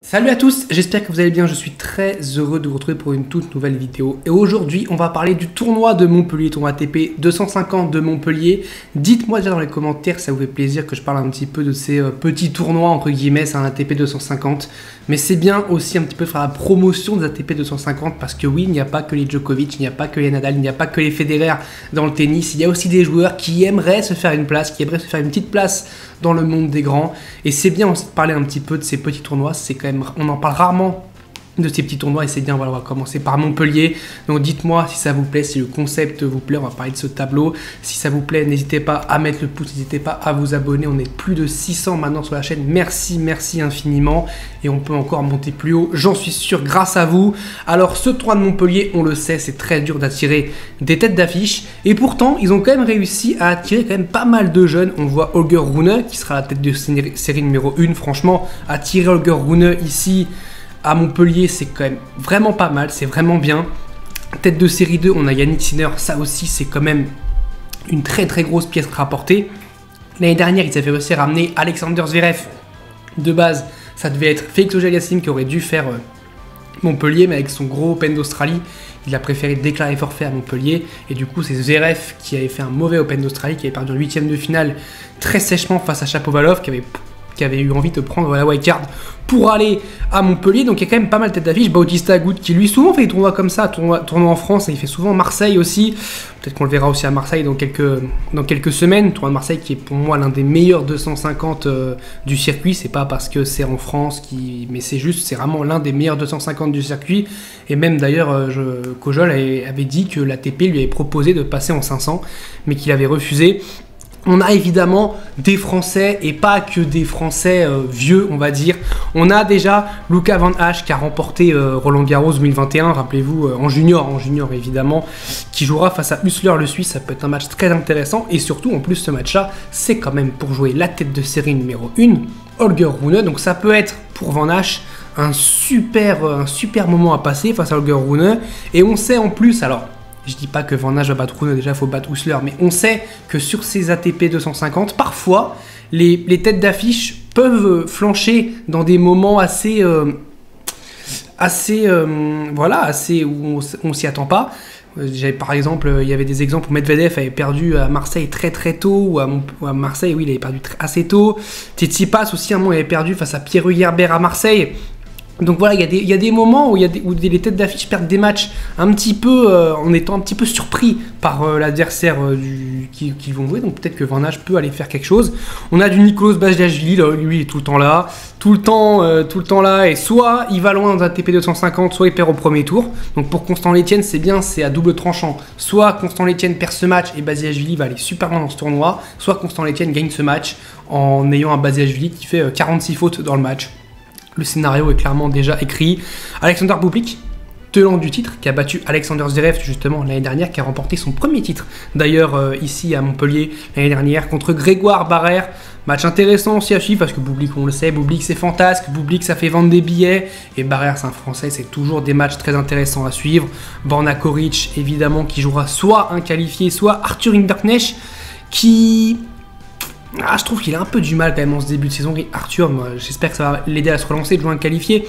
Salut à tous, j'espère que vous allez bien, je suis très heureux de vous retrouver pour une toute nouvelle vidéo. Et aujourd'hui, on va parler du tournoi de Montpellier, tournoi ATP 250 de Montpellier. Dites-moi déjà dans les commentaires si ça vous fait plaisir que je parle un petit peu de ces petits tournois, entre guillemets, c'est un ATP 250. Mais c'est bien aussi un petit peu de faire la promotion des ATP 250 parce que oui, il n'y a pas que les Djokovic, il n'y a pas que les Nadal, il n'y a pas que les Federer dans le tennis. Il y a aussi des joueurs qui aimeraient se faire une place, qui aimeraient se faire une petite place dans le monde des grands. Et c'est bien aussi de parler un petit peu de ces petits tournois, c'est quand même, on en parle rarement de ces petits tournois et c'est bien. Voilà, on va commencer par Montpellier. Donc dites-moi si ça vous plaît, si le concept vous plaît, on va parler de ce tableau. Si ça vous plaît, n'hésitez pas à mettre le pouce, n'hésitez pas à vous abonner. On est plus de 600 maintenant sur la chaîne. Merci infiniment. Et on peut encore monter plus haut, j'en suis sûr, grâce à vous. Alors ce tournoi de Montpellier, on le sait, c'est très dur d'attirer des têtes d'affiche. Et pourtant, ils ont quand même réussi à attirer quand même pas mal de jeunes. On voit Holger Rune, qui sera la tête de série numéro 1. Franchement, attirer Holger Rune ici à Montpellier, c'est quand même vraiment pas mal, c'est vraiment bien. Tête de série 2, on a Yannick Sinner, ça aussi c'est quand même une très grosse pièce à rapporter. L'année dernière, ils avaient réussi à ramener Alexander Zverev. De base, ça devait être Félix Auger-Aliassime qui aurait dû faire Montpellier, mais avec son gros Open d'Australie, il a préféré déclarer forfait à Montpellier. Et du coup, c'est Zverev qui avait fait un mauvais Open d'Australie, qui avait perdu en 8e de finale très sèchement face à Shapovalov, qui avait eu envie de prendre la wildcard pour aller à Montpellier. Donc il y a quand même pas mal de têtes d'affiche. Bautista Agut qui lui souvent fait des tournois comme ça, tournois en France, et il fait souvent Marseille aussi. Peut-être qu'on le verra aussi à Marseille dans quelques semaines. Tournoi de Marseille qui est pour moi l'un des meilleurs 250 du circuit. C'est pas parce que c'est en France, mais c'est juste, c'est vraiment l'un des meilleurs 250 du circuit. Et même d'ailleurs, Kojol avait dit que l'ATP lui avait proposé de passer en 500, mais qu'il avait refusé. On a évidemment des Français et pas que des Français vieux, on va dire. On a déjà Luca Van Hache qui a remporté Roland Garros 2021, rappelez-vous, en junior évidemment, qui jouera face à Hussler le Suisse. Ça peut être un match très intéressant et surtout en plus ce match-là, c'est quand même pour jouer la tête de série numéro 1, Holger Rune. Donc ça peut être pour Van Hache un super moment à passer face à Holger Rune. Et on sait en plus, alors je dis pas que Van Hache va battre Rune, déjà il faut battre Hussler, mais on sait que sur ces ATP 250, parfois, les têtes d'affiche peuvent flancher dans des moments assez où on s'y attend pas. Par exemple, il y avait des exemples où Medvedev avait perdu à Marseille très tôt, ou à Marseille, oui, il avait perdu assez tôt. Tsitsipas aussi, un moment, il avait perdu face à Pierre Herbert à Marseille. Donc voilà, il y a des moments où les têtes d'affiche perdent des matchs un petit peu en étant un petit peu surpris par l'adversaire qu'ils vont jouer. Donc peut-être que Van Hache peut aller faire quelque chose. On a du Nicolas Basilashvili, lui il est tout le temps là, tout le temps là, et soit il va loin dans un ATP 250, soit il perd au premier tour. Donc pour Constant Lestienne, c'est bien, c'est à double tranchant. Soit Constant Lestienne perd ce match et Basilashvili va aller super loin dans ce tournoi, soit Constant Lestienne gagne ce match en ayant un Basilashvili qui fait 46 fautes dans le match. Le scénario est clairement déjà écrit. Alexander Bublik, tenant du titre, qui a battu Alexander Zverev justement l'année dernière, qui a remporté son premier titre. D'ailleurs, ici à Montpellier, l'année dernière, contre Grégoire Barrère. Match intéressant aussi à suivre parce que Bublik, on le sait, Bublik c'est fantasque, Bublik ça fait vendre des billets. Et Barrère, c'est un Français, c'est toujours des matchs très intéressants à suivre. Borna Koric, évidemment, qui jouera soit un qualifié, soit Arthur Hinderknecht, qui... je trouve qu'il a un peu du mal quand même en ce début de saison. Arthur, j'espère que ça va l'aider à se relancer, de jouer un qualifié.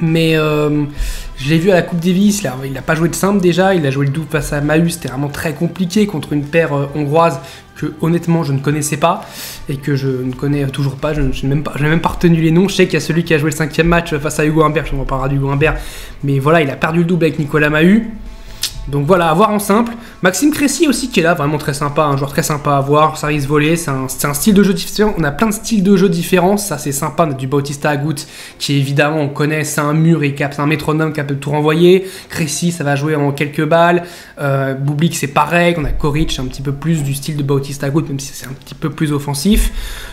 Mais je l'ai vu à la Coupe Davis, il n'a pas joué de simple déjà, il a joué le double face à Mahut, c'était vraiment très compliqué contre une paire hongroise que honnêtement je ne connaissais pas et que je ne connais toujours pas, je n'ai même pas retenu les noms. Je sais qu'il y a celui qui a joué le 5e match face à Hugo Humbert, je ne parlera d'Hugo Humbert, mais voilà, il a perdu le double avec Nicolas Mahut. Donc voilà, à voir en simple. Maxime Cressy aussi qui est là, vraiment très sympa, un joueur très sympa à voir. Service volé, c'est un style de jeu différent. On a plein de styles de jeu différents, ça c'est sympa. On a du Bautista Agut qui évidemment on connaît, c'est un mur et c'est un métronome qui peut tout renvoyer. Cressy ça va jouer en quelques balles. Bublik c'est pareil. On a Koric un petit peu plus du style de Bautista Agut, même si c'est un petit peu plus offensif.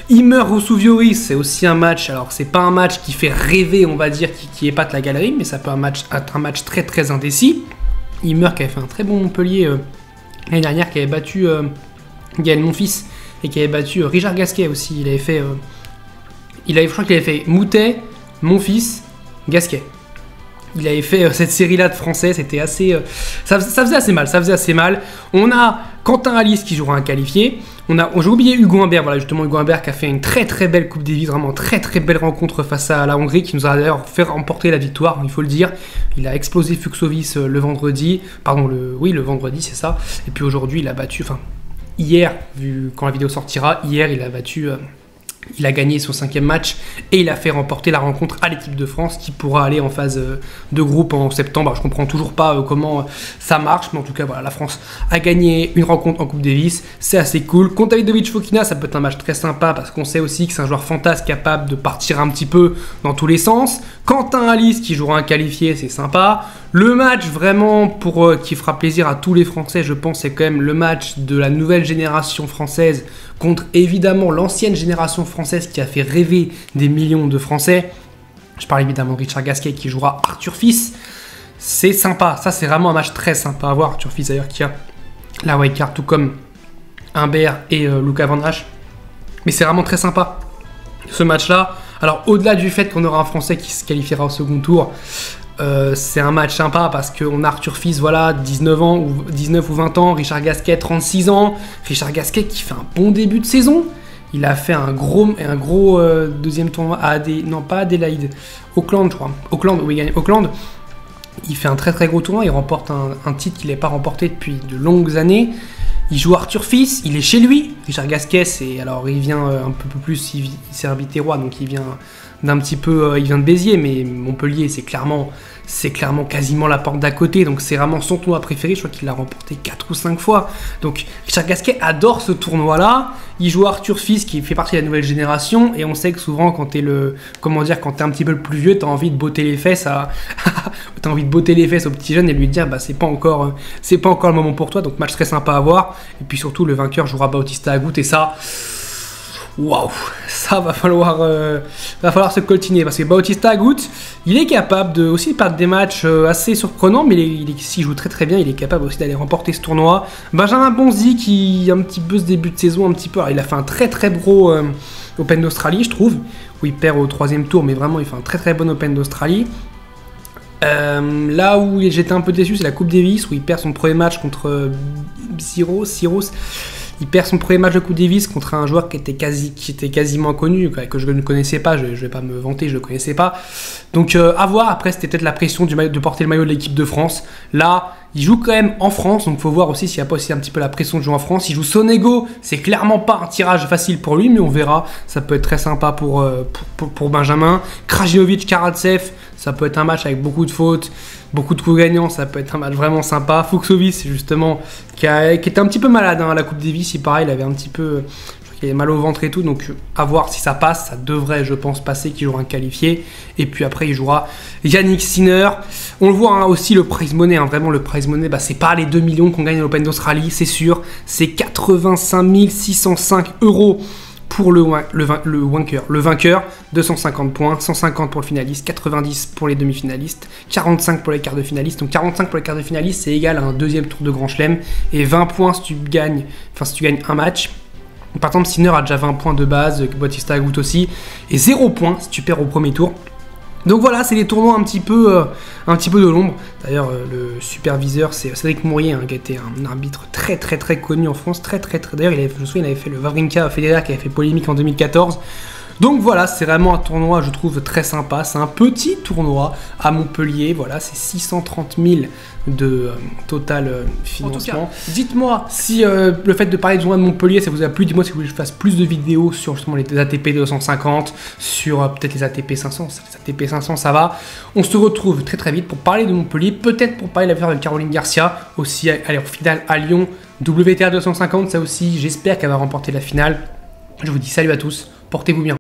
Imer Roussou-Vioris, c'est aussi un match, alors c'est pas un match qui fait rêver, on va dire, qui épate la galerie, mais ça peut être un match très indécis. Imer qui avait fait un très bon Montpellier l'année dernière, qui avait battu Gaël Monfils et qui avait battu Richard Gasquet aussi. Il avait fait, je crois qu'il avait fait Moutet, Monfils, Gasquet. Il avait fait cette série-là de Français, c'était assez... ça faisait assez mal, On a Quentin Alice qui jouera un qualifié. J'ai oublié Hugo Humbert, voilà justement Hugo Humbert qui a fait une très très belle Coupe Davis, vraiment très très belle rencontre face à la Hongrie, qui nous a d'ailleurs fait remporter la victoire, il faut le dire. Il a explosé Fucsovics le vendredi, le vendredi c'est ça. Et puis aujourd'hui il a battu, hier, quand la vidéo sortira, hier il a battu... Il a gagné son 5e match et il a fait remporter la rencontre à l'équipe de France qui pourra aller en phase de groupe en septembre. Alors, je comprends toujours pas comment ça marche, mais en tout cas voilà, la France a gagné une rencontre en Coupe Davis, c'est assez cool. Contre Davidovic Fokina, ça peut être un match très sympa parce qu'on sait aussi que c'est un joueur fantasque capable de partir un petit peu dans tous les sens. Quentin Alice qui jouera un qualifié, c'est sympa. Le match vraiment qui fera plaisir à tous les Français, je pense, c'est quand même le match de la nouvelle génération française contre évidemment l'ancienne génération française qui a fait rêver des millions de Français. Je parle évidemment de Richard Gasquet qui jouera Arthur Fils. C'est sympa, ça c'est vraiment un match très sympa à voir. Arthur Fils d'ailleurs qui a la wildcard tout comme Humbert et Luca Van Hache. Mais c'est vraiment très sympa ce match-là. Alors au-delà du fait qu'on aura un Français qui se qualifiera au second tour, c'est un match sympa parce qu'on a Arthur Fils, voilà, 19 ou 20 ans, Richard Gasquet, 36 ans. Richard Gasquet qui fait un bon début de saison. Il a fait un gros deuxième tournoi à pas Adélaïde, Auckland, je crois. Auckland, où il gagne Auckland. Il fait un très très gros tournoi, il remporte un titre qu'il n'a pas remporté depuis de longues années. Il joue Arthur Fils, il est chez lui. Richard Gasquet, il vient un peu plus, il s'est arbitrérois, donc il vient d'un petit peu, il vient de Béziers, mais Montpellier, c'est clairement quasiment la porte d'à côté, donc c'est vraiment son tournoi préféré. Je crois qu'il l'a remporté 4 ou 5 fois. Donc Richard Gasquet adore ce tournoi-là. Il joue Arthur Fils qui fait partie de la nouvelle génération, et on sait que souvent quand t'es quand t'es un petit peu plus vieux, t'as envie de botter les fesses aux petits jeunes et lui dire c'est pas encore le moment pour toi. Donc match très sympa à voir. Et puis surtout le vainqueur jouera Bautista Agut, et ça, waouh, ça va falloir se coltiner parce que Bautista Agut, il est capable de aussi perdre des matchs assez surprenants, mais s'il joue très très bien, il est capable aussi d'aller remporter ce tournoi. Benjamin Bonzi qui un petit peu ce début de saison alors, il a fait un très très gros Open d'Australie, je trouve, où il perd au 3e tour, mais vraiment il fait un très très bon Open d'Australie. Là où j'étais un peu déçu, c'est la Coupe Davis où il perd son premier match contre Siros. Il perd son premier match de Coupe Davis contre un joueur qui était quasiment inconnu, que je ne connaissais pas. Je ne vais pas me vanter, je ne le connaissais pas. Donc à voir. Après, c'était peut-être la pression de porter le maillot de l'équipe de France. Là, il joue quand même en France, donc il faut voir aussi s'il n'y a pas aussi un petit peu la pression de jouer en France. Il joue Sonego, c'est clairement pas un tirage facile pour lui, mais on verra. Ça peut être très sympa pour Benjamin. Krajinovic, Karatsev, ça peut être un match avec beaucoup de fautes, beaucoup de coups gagnants, ça peut être un match vraiment sympa. Fucsovics, justement, qui était un petit peu malade à la Coupe Davis, il avait un petit peu... Il avait mal au ventre et tout, donc à voir si ça passe. Ça devrait, je pense, passer, qu'il jouera un qualifié. Et puis après, il jouera Yannick Sinner. On le voit aussi, le prize money, vraiment le prize money, c'est pas les 2 millions qu'on gagne à l'Open d'Australie, c'est sûr. C'est 85 605 € pour le vainqueur, 250 points, 150 pour le finaliste, 90 pour les demi-finalistes, 45 pour les quarts de finalistes. Donc 45 pour les quarts de finalistes, c'est égal à un deuxième tour de Grand Chelem, et 20 points si tu gagnes un match. Par exemple, Sinner a déjà 20 points de base, Bautista Agut aussi, et 0 points si tu perds au premier tour. Donc voilà, c'est des tournois un petit peu de l'ombre. D'ailleurs, le superviseur, c'est Cédric Mourier, qui a été un arbitre très très très connu en France. D'ailleurs, je me souviens, il avait fait le Wawrinka Federer qui avait fait polémique en 2014. Donc voilà, c'est vraiment un tournoi, je trouve, très sympa. C'est un petit tournoi à Montpellier. Voilà, c'est 630 000 de total financement. Dites-moi si le fait de parler du tournoi de Montpellier, ça vous a plu. Dites-moi si vous voulez que je fasse plus de vidéos sur justement les ATP 250, sur peut-être les ATP 500. Les ATP 500, ça va. On se retrouve très très vite pour parler de Montpellier, peut-être pour parler de la victoire de Caroline Garcia, aussi aller en finale à Lyon, WTA 250, ça aussi, j'espère qu'elle va remporter la finale. Je vous dis salut à tous, portez-vous bien.